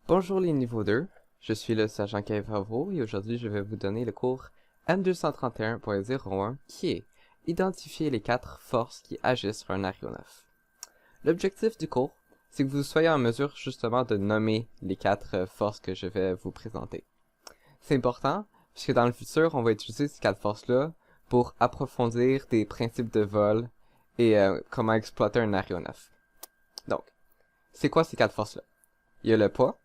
Bonjour les niveaux 2, je suis le sergent Bravo et aujourd'hui je vais vous donner le cours M231.01 qui est identifier les 4 forces qui agissent sur un aéronef. L'objectif du cours, c'est que vous soyez en mesure justement de nommer les 4 forces que je vais vous présenter. C'est important puisque dans le futur, on va utiliser ces 4 forces-là pour approfondir des principes de vol et comment exploiter un aéronef. Donc, c'est quoi ces 4 forces-là? Il y a le poids,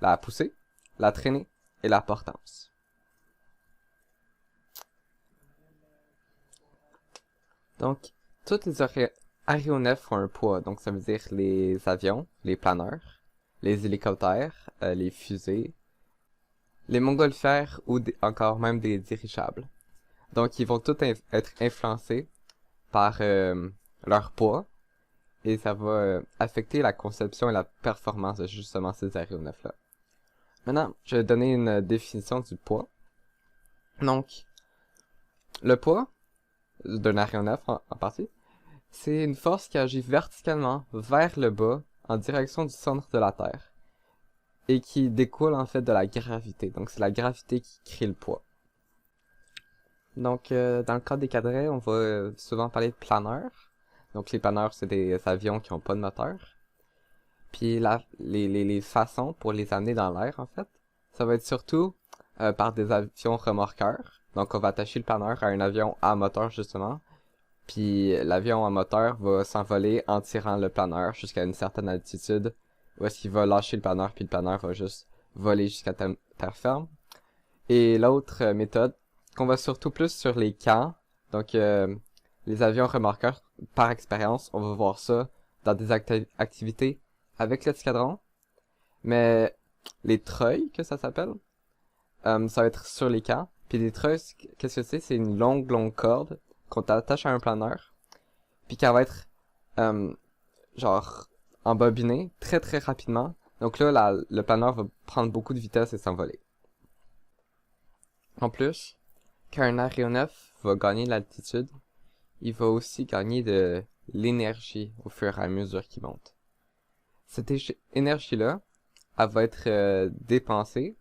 la poussée, la traînée et la portance. Donc, toutes les aéronefs ont un poids, donc ça veut dire les avions, les planeurs, les hélicoptères, les fusées, les montgolfières ou encore même des dirigeables. Donc, ils vont tous être influencés par leur poids et ça va affecter la conception et la performance de justement ces aéronefs-là. Maintenant, je vais donner une définition du poids. Donc, le poids d'un aéronef en partie, c'est une force qui agit verticalement vers le bas en direction du centre de la Terre et qui découle en fait de la gravité. Donc c'est la gravité qui crée le poids. Donc dans le cas des quadrets, on va souvent parler de planeurs. Donc les planeurs, c'est des avions qui n'ont pas de moteur. Puis les façons pour les amener dans l'air en fait, ça va être surtout par des avions remorqueurs. Donc on va attacher le planeur à un avion à moteur justement. Puis l'avion à moteur va s'envoler en tirant le planeur jusqu'à une certaine altitude, où est-ce qu'il va lâcher le planeur, puis le planeur va juste voler jusqu'à terre ferme. Et l'autre méthode, qu'on va surtout plus sur les camps, donc les avions remorqueurs, par expérience, on va voir ça dans des activités avec l'escadron, mais les treuils, que ça s'appelle, ça va être sur les camps. Puis les treuils, qu'est-ce que c'est? C'est une longue corde qu'on t'attache à un planeur, puis qu'elle va être euh, genre embobinée très rapidement. Donc là, le planeur va prendre beaucoup de vitesse et s'envoler. En plus, quand un aéronef va gagner de l'altitude, il va aussi gagner de l'énergie au fur et à mesure qu'il monte. Cette énergie-là, elle va être dépensée,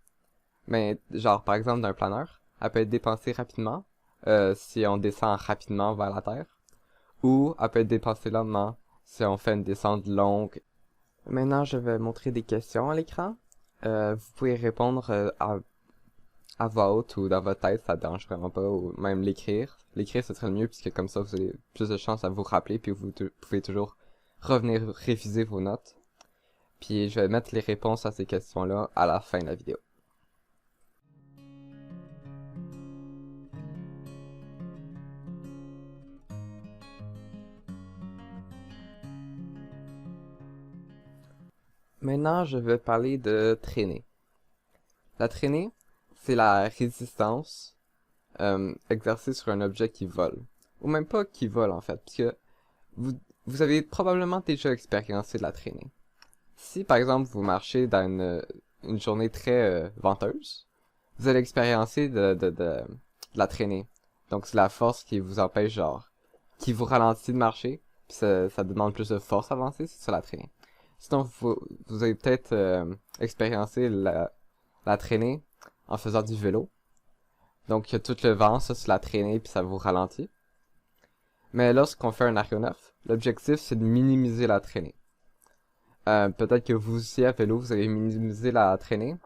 mais genre par exemple d'un planeur, elle peut être dépensée rapidement si on descend rapidement vers la Terre, ou elle peut être dépensée lentement si on fait une descente longue. Maintenant, je vais montrer des questions à l'écran. Vous pouvez répondre à voix haute ou dans votre tête, ça ne dérange vraiment pas, ou même l'écrire. L'écrire, ce serait le mieux, puisque comme ça, vous avez plus de chances à vous rappeler, puis vous pouvez toujours revenir réviser vos notes. Puis je vais mettre les réponses à ces questions-là à la fin de la vidéo. Maintenant, je vais parler de traînée. La traînée, c'est la résistance exercée sur un objet qui vole. Ou même pas qui vole en fait, puisque vous, vous avez probablement déjà expériencé de la traînée. Si par exemple vous marchez dans une journée très venteuse, vous allez expériencer de la traînée. Donc c'est la force qui vous empêche genre, qui vous ralentit de marcher, puis ça demande plus de force à avancer, c'est ça la traînée. Sinon vous avez peut-être expériencé la traînée en faisant du vélo. Donc il y a tout le vent, ça c'est la traînée, puis ça vous ralentit. Mais lorsqu'on fait un aéronef, l'objectif c'est de minimiser la traînée. Peut-être que vous aussi à vélo, vous allez minimiser la traînée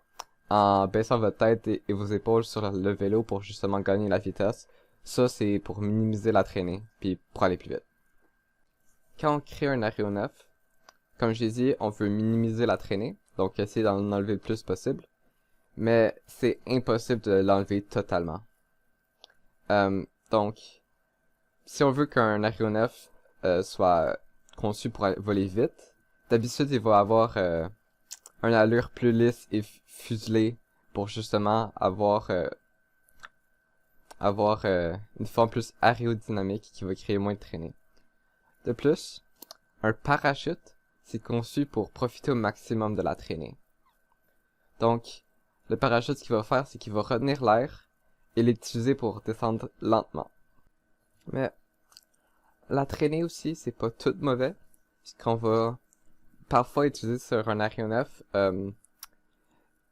en baissant votre tête et vos épaules sur le vélo pour justement gagner la vitesse. Ça, c'est pour minimiser la traînée, puis pour aller plus vite. Quand on crée un aéronef, comme je l'ai dit, on veut minimiser la traînée, donc essayer d'en enlever le plus possible, mais c'est impossible de l'enlever totalement. Donc, si on veut qu'un aéronef soit conçu pour voler vite, d'habitude il va avoir une allure plus lisse et fuselée pour justement avoir une forme plus aérodynamique qui va créer moins de traînée. De plus, un parachute, c'est conçu pour profiter au maximum de la traînée. Donc, le parachute, ce qu'il va faire, c'est qu'il va retenir l'air et l'utiliser pour descendre lentement. Mais la traînée aussi, c'est pas tout mauvais, puisqu'on va parfois utiliser sur un aéronef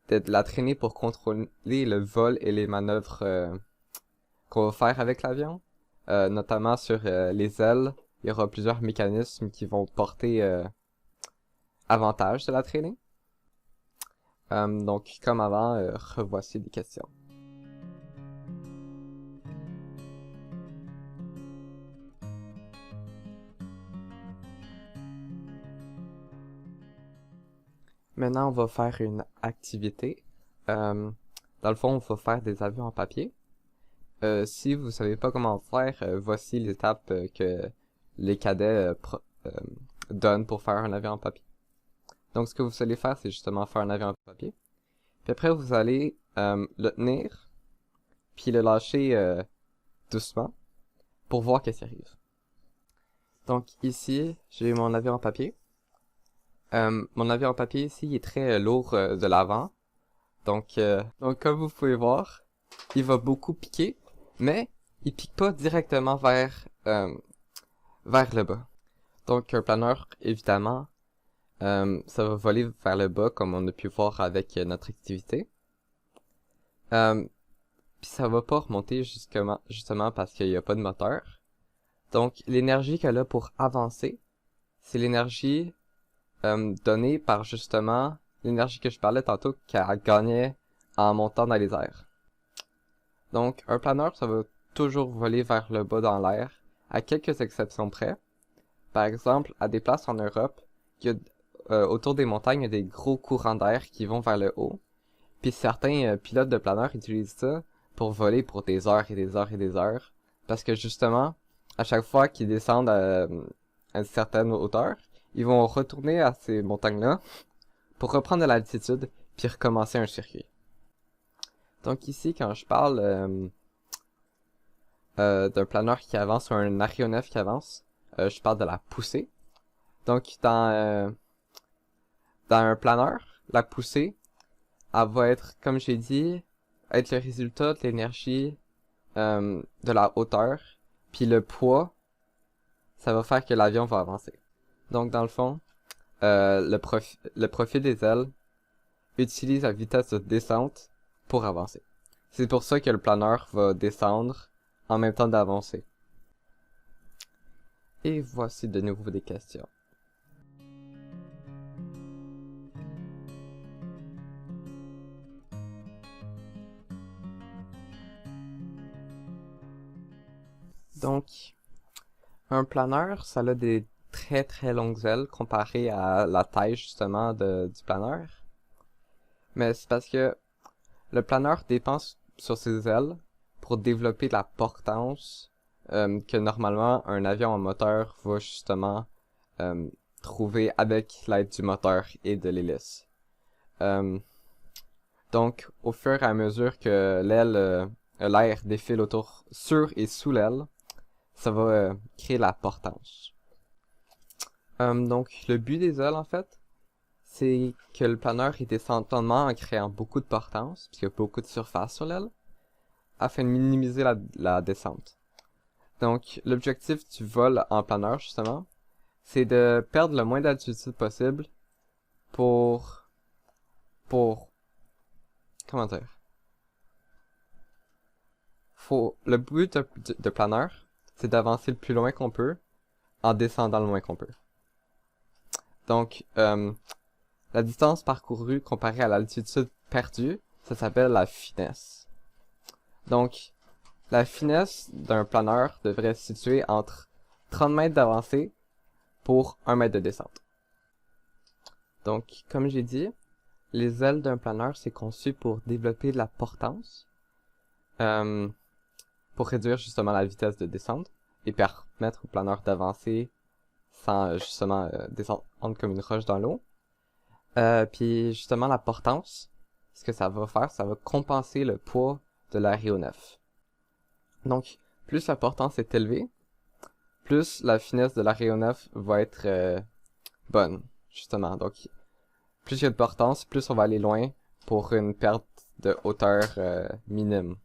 de la traînée pour contrôler le vol et les manœuvres qu'on va faire avec l'avion. Notamment sur les ailes, il y aura plusieurs mécanismes qui vont porter avantage de la traînée. Donc, comme avant, revoici des questions. Maintenant, on va faire une activité. Dans le fond, on va faire des avions en papier. Si vous savez pas comment faire, voici l'étape que les cadets donnent pour faire un avion en papier. Donc, ce que vous allez faire, c'est justement faire un avion en papier. Puis après, vous allez le tenir, puis le lâcher doucement pour voir qu'est-ce qui arrive. Donc ici, j'ai mon avion en papier. Mon avion en papier ici, il est très lourd de l'avant. Donc comme vous pouvez voir, il va beaucoup piquer, mais il pique pas directement vers le bas. Donc un planeur, évidemment, ça va voler vers le bas comme on a pu voir avec notre activité. Puis ça va pas remonter justement parce qu'il y a pas de moteur. Donc l'énergie qu'elle a pour avancer, c'est l'énergie donnée par justement l'énergie que je parlais tantôt qu'elle gagnait en montant dans les airs. Donc un planeur, ça va toujours voler vers le bas dans l'air, à quelques exceptions près. Par exemple, à des places en Europe, autour des montagnes, il y a des gros courants d'air qui vont vers le haut. Puis certains pilotes de planeurs utilisent ça pour voler pour des heures et des heures et des heures. Parce que justement, à chaque fois qu'ils descendent à une certaine hauteur, ils vont retourner à ces montagnes-là pour reprendre de l'altitude puis recommencer un circuit. Donc ici, quand je parle d'un planeur qui avance ou un aéronef qui avance, je parle de la poussée. Donc dans un planeur, la poussée, elle va être, comme j'ai dit, être le résultat de l'énergie de la hauteur, puis le poids, ça va faire que l'avion va avancer. Donc dans le fond, le profil des ailes utilise la vitesse de descente pour avancer. C'est pour ça que le planeur va descendre en même temps d'avancer. Et voici de nouveau des questions. Donc, un planeur, ça a des très très longues ailes comparé à la taille justement du planeur. Mais c'est parce que le planeur dépense sur ses ailes pour développer la portance que normalement un avion en moteur va justement trouver avec l'aide du moteur et de l'hélice. Donc, au fur et à mesure que l'air défile autour, sur et sous l'aile, ça va créer la portance. Donc, le but des ailes, en fait, c'est que le planeur il descend lentement en créant beaucoup de portance, puisqu'il y a beaucoup de surface sur l'aile, afin de minimiser la descente. Donc, l'objectif du vol en planeur, justement, c'est de perdre le moins d'altitude possible pour, comment dire? Le but de planeur, c'est d'avancer le plus loin qu'on peut, en descendant le moins qu'on peut. Donc, la distance parcourue comparée à l'altitude perdue, ça s'appelle la finesse. Donc, la finesse d'un planeur devrait se situer entre 30 mètres d'avancée pour 1 mètre de descente. Donc, comme j'ai dit, les ailes d'un planeur, c'est conçu pour développer de la portance, pour réduire justement la vitesse de descente et permettre au planeur d'avancer sans justement descendre comme une roche dans l'eau. Puis justement la portance, ce que ça va faire, ça va compenser le poids de l'aéronef. Donc, plus la portance est élevée, plus la finesse de l'aéronef va être bonne, justement. Donc, plus il y a de portance, plus on va aller loin pour une perte de hauteur minime.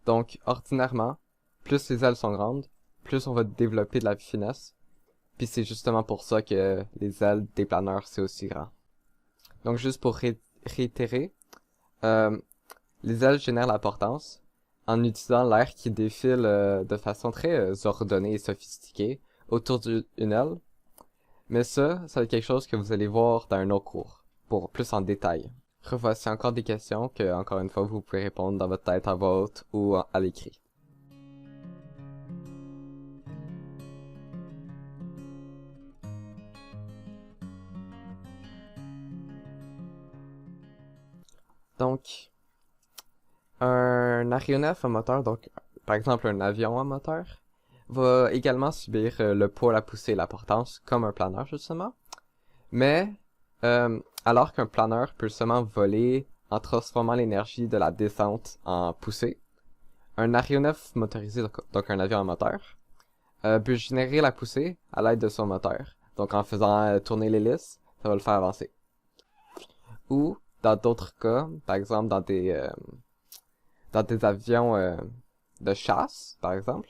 Donc, ordinairement, plus les ailes sont grandes, plus on va développer de la finesse. Puis c'est justement pour ça que les ailes des planeurs, c'est aussi grand. Donc, juste pour réitérer, euh, les ailes génèrent la portance en utilisant l'air qui défile de façon très ordonnée et sophistiquée autour d'une aile. Mais ça va être quelque chose que vous allez voir dans un autre cours, pour plus en détail. Revoici encore des questions que, encore une fois, vous pouvez répondre dans votre tête à voix haute ou à l'écrit. Donc, un aéronef à moteur, donc par exemple un avion à moteur, va également subir le poids, la poussée et la portance, comme un planeur justement. Mais, alors qu'un planeur peut seulement voler en transformant l'énergie de la descente en poussée, un aéronef motorisé, donc un avion à moteur, peut générer la poussée à l'aide de son moteur. Donc en faisant tourner l'hélice, ça va le faire avancer. Ou, dans d'autres cas, par exemple dans des avions de chasse, par exemple,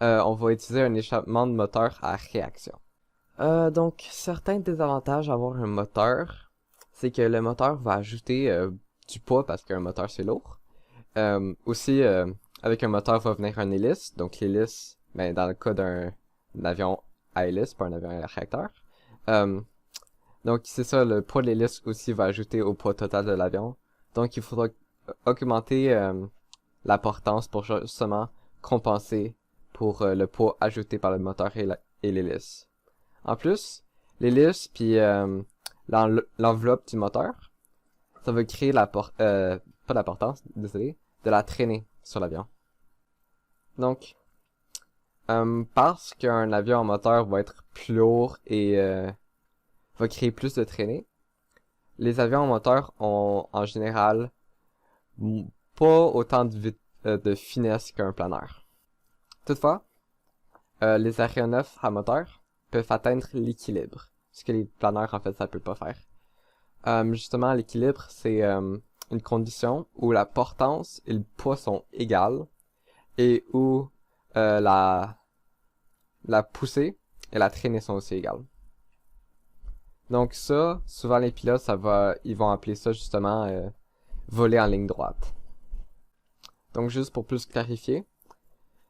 on va utiliser un échappement de moteur à réaction. Donc, certains désavantages à avoir un moteur, c'est que le moteur va ajouter du poids parce qu'un moteur c'est lourd. Aussi, avec un moteur va venir un hélice. Donc l'hélice, ben, dans le cas d'un avion à hélice, pas un avion à réacteur. Euh, donc c'est ça, le poids de l'hélice aussi va ajouter au poids total de l'avion. Donc il faudra augmenter la portance pour justement compenser pour le poids ajouté par le moteur et l'hélice. En plus, l'hélice puis l'enveloppe du moteur, ça va créer pas la portance, désolé, de la traînée sur l'avion. Donc, parce qu'un avion en moteur va être plus lourd et va créer plus de traînée, les avions en moteur ont en général pas autant de finesse qu'un planeur. Toutefois, les aéronefs à moteur peuvent atteindre l'équilibre, ce que les planeurs en fait ça peut pas faire. Justement, l'équilibre c'est une condition où la portance et le poids sont égales et où la poussée et la traînée sont aussi égales. Donc ça, souvent les pilotes, ils vont appeler ça justement voler en ligne droite. Donc juste pour plus clarifier,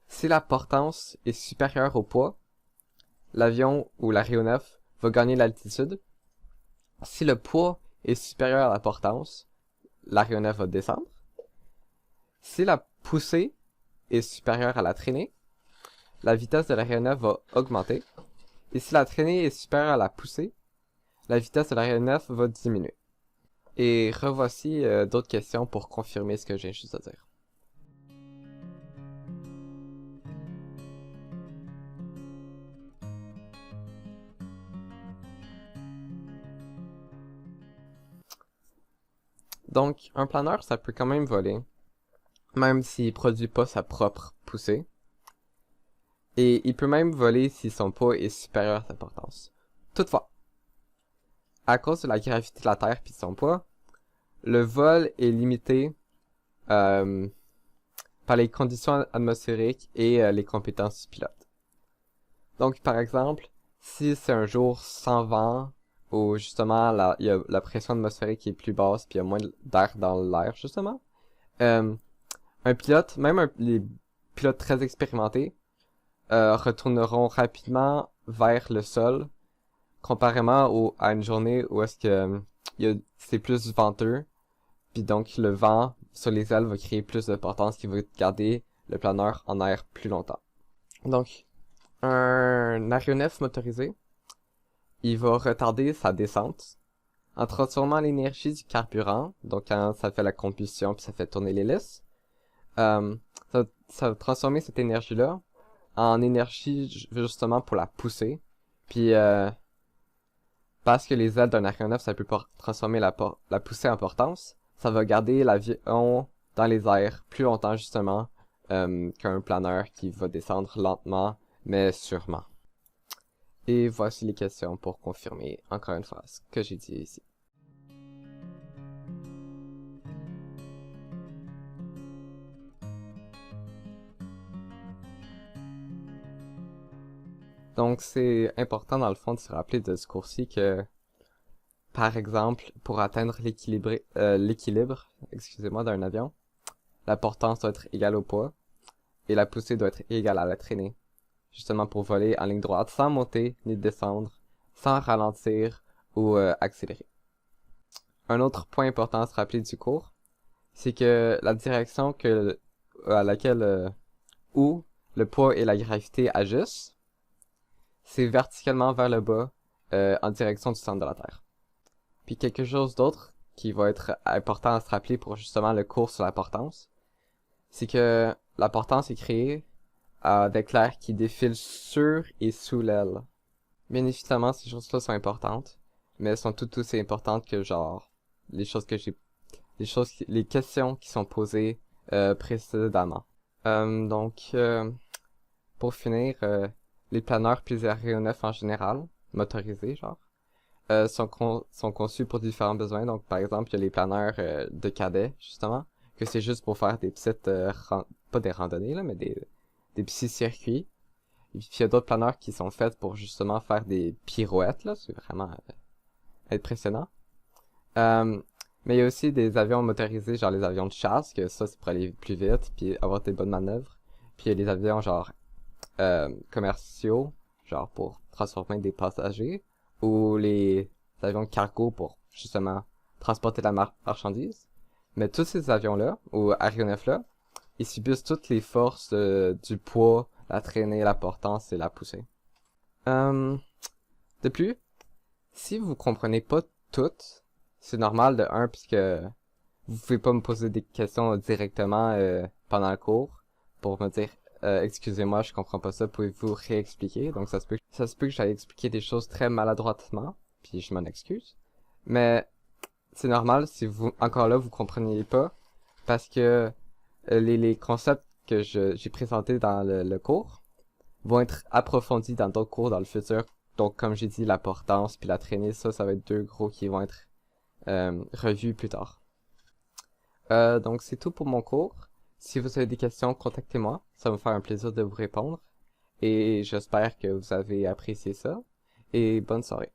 si la portance est supérieure au poids, l'avion ou l'aéronef va gagner l'altitude. Si le poids est supérieur à la portance, l'aéronef va descendre. Si la poussée est supérieure à la traînée, la vitesse de l'aéronef va augmenter. Et si la traînée est supérieure à la poussée, la vitesse de l'aéronef va diminuer. Et revoici d'autres questions pour confirmer ce que j'ai juste à dire. Donc, un planeur, ça peut quand même voler, même s'il produit pas sa propre poussée. Et il peut même voler si son poids est supérieur à sa portance. Toutefois, à cause de la gravité de la Terre et de son poids, le vol est limité par les conditions atmosphériques et les compétences du pilote. Donc, par exemple, si c'est un jour sans vent, où justement il y a la pression atmosphérique qui est plus basse, puis il y a moins d'air dans l'air, justement, un pilote, les pilotes très expérimentés, retourneront rapidement vers le sol, comparément à une journée où est-ce que c'est plus venteux, puis donc le vent sur les ailes va créer plus de portance qui va garder le planeur en air plus longtemps. Donc, un aéronef motorisé, il va retarder sa descente en transformant l'énergie du carburant, donc quand ça fait la combustion puis ça fait tourner l'hélice, ça va transformer cette énergie-là en énergie justement pour la pousser. Puis parce que les ailes d'un aéronef, ça peut pas transformer la poussée en portance, ça va garder l'avion dans les airs plus longtemps justement qu'un planeur qui va descendre lentement mais sûrement. Et voici les questions pour confirmer encore une fois ce que j'ai dit ici. Donc c'est important dans le fond de se rappeler de ce cours-ci que par exemple, pour atteindre l'équilibre, excusez-moi, d'un avion, la portance doit être égale au poids et la poussée doit être égale à la traînée. Justement pour voler en ligne droite sans monter ni descendre, sans ralentir ou accélérer. Un autre point important à se rappeler du cours, c'est que la direction à laquelle où le poids et la gravité agissent, c'est verticalement vers le bas en direction du centre de la Terre. Puis quelque chose d'autre qui va être important à se rappeler pour justement le cours sur la portance, c'est que la portance est créée avec l'air qui défile sur et sous l'aile. Bien évidemment, ces choses-là sont importantes, mais elles sont tout aussi importantes que genre les choses que j'ai, les questions qui sont posées précédemment. Donc, pour finir, les planeurs puis les aéronefs en général, motorisés genre, sont conçus pour différents besoins. Donc, par exemple, il y a les planeurs de cadets, justement, que c'est juste pour faire des petites, pas des randonnées, là, mais des petits circuits. Et puis, il y a d'autres planeurs qui sont faits pour justement faire des pirouettes, là. C'est vraiment impressionnant. Mais il y a aussi des avions motorisés, genre les avions de chasse, que ça, c'est pour aller plus vite, puis avoir des bonnes manœuvres. Puis il y a les avions, genre, commerciaux, genre pour transporter des passagers, ou les avions cargo pour, justement, transporter la marchandise. Mais tous ces avions-là, ou aéronefs-là, ils subissent toutes les forces du poids, la traînée, la portance et la poussée. De plus, si vous comprenez pas tout, c'est normal de un, puisque vous pouvez pas me poser des questions directement pendant le cours pour me dire excusez-moi, je comprends pas ça, pouvez-vous réexpliquer? Donc ça se peut que j'aille expliquer des choses très maladroitement, puis je m'en excuse. Mais c'est normal si vous encore là vous compreniez pas, parce que les concepts que j'ai présentés dans le cours vont être approfondis dans d'autres cours dans le futur. Donc comme j'ai dit, la portance puis la traînée, ça va être deux gros qui vont être revus plus tard. Donc c'est tout pour mon cours. Si vous avez des questions, contactez-moi. Ça va me faire un plaisir de vous répondre. Et j'espère que vous avez apprécié ça. Et bonne soirée.